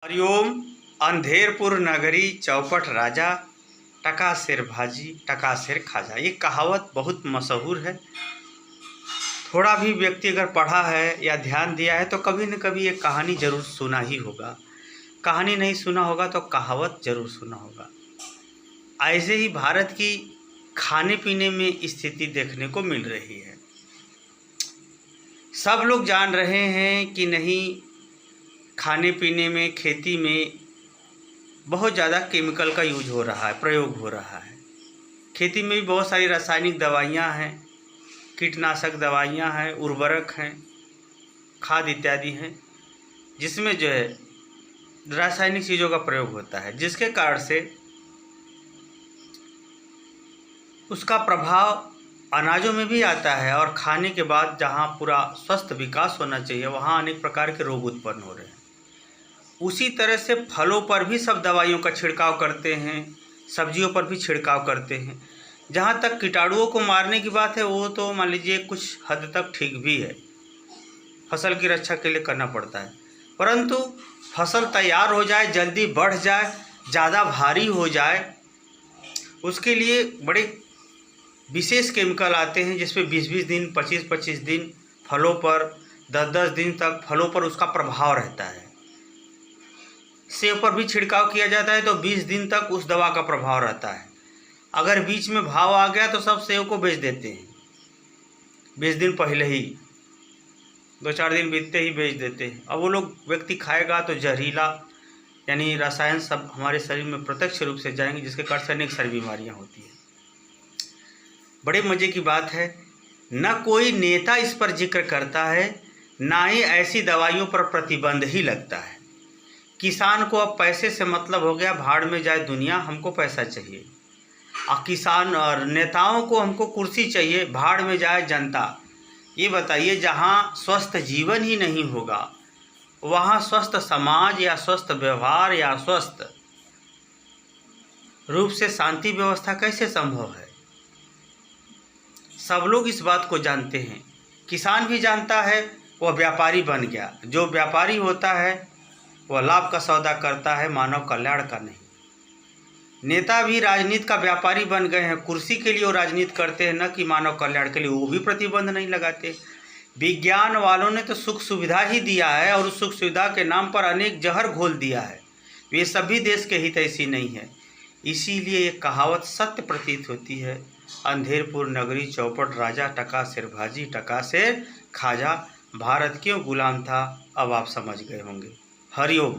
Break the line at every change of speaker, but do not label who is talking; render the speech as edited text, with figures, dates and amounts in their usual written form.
हरिओम। अंधेरपुर नगरी चौपट राजा, टका सिर भाजी टका सिर खाजा। ये कहावत बहुत मशहूर है। थोड़ा भी व्यक्ति अगर पढ़ा है या ध्यान दिया है तो कभी न कभी ये कहानी जरूर सुना ही होगा। कहानी नहीं सुना होगा तो कहावत जरूर सुना होगा। ऐसे ही भारत की खाने पीने में स्थिति देखने को मिल रही है। सब लोग जान रहे हैं कि नहीं, खाने पीने में, खेती में बहुत ज़्यादा केमिकल का यूज हो रहा है, प्रयोग हो रहा है। खेती में भी बहुत सारी रासायनिक दवाइयाँ हैं, कीटनाशक दवाइयाँ हैं, उर्वरक हैं, खाद इत्यादि हैं, जिसमें जो है रासायनिक चीज़ों का प्रयोग होता है, जिसके कारण से उसका प्रभाव अनाजों में भी आता है और खाने के बाद जहाँ पूरा स्वस्थ विकास होना चाहिए वहाँ अनेक प्रकार के रोग उत्पन्न हो रहे हैं। उसी तरह से फलों पर भी सब दवाइयों का छिड़काव करते हैं, सब्जियों पर भी छिड़काव करते हैं। जहाँ तक कीटाणुओं को मारने की बात है वो तो मान लीजिए कुछ हद तक ठीक भी है, फसल की रक्षा के लिए करना पड़ता है, परंतु फसल तैयार हो जाए, जल्दी बढ़ जाए, ज़्यादा भारी हो जाए, उसके लिए बड़े विशेष केमिकल आते हैं जिसपे 20-20 दिन, 25-25 दिन फलों पर, 10-10 दिन तक फलों पर उसका प्रभाव रहता है। सेब पर भी छिड़काव किया जाता है तो 20 दिन तक उस दवा का प्रभाव रहता है। अगर बीच में भाव आ गया तो सब सेब को बेच देते हैं, 20 दिन पहले ही, 2-4 दिन बीतते ही बेच देते हैं। अब वो लोग व्यक्ति खाएगा तो जहरीला यानी रसायन सब हमारे शरीर में प्रत्यक्ष रूप से जाएंगे, जिसके कारण से अनेक सारी बीमारियाँ होती हैं। बड़े मज़े की बात है, न कोई नेता इस पर जिक्र करता है, ना ही ऐसी दवाइयों पर प्रतिबंध ही लगता है। किसान को अब पैसे से मतलब हो गया, भाड़ में जाए दुनिया, हमको पैसा चाहिए। और किसान और नेताओं को हमको कुर्सी चाहिए, भाड़ में जाए जनता। ये बताइए, जहाँ स्वस्थ जीवन ही नहीं होगा वहाँ स्वस्थ समाज या स्वस्थ व्यवहार या स्वस्थ रूप से शांति व्यवस्था कैसे संभव है? सब लोग इस बात को जानते हैं, किसान भी जानता है, वह व्यापारी बन गया। जो व्यापारी होता है वह लाभ का सौदा करता है, मानव कल्याण का नहीं। नेता भी राजनीति का व्यापारी बन गए हैं, कुर्सी के लिए वो राजनीति करते हैं, न कि मानव कल्याण के लिए। वो भी प्रतिबंध नहीं लगाते। विज्ञान वालों ने तो सुख सुविधा ही दिया है और उस सुख सुविधा के नाम पर अनेक जहर घोल दिया है। ये सभी देश के हित ऐसी नहीं है। इसीलिए ये कहावत सत्य प्रतीत होती है, अंधेरपुर नगरी चौपट राजा, टका सिर भाजी टका सिर खाजा। भारत क्यों गुलाम था अब आप समझ गए होंगे। हरिओम।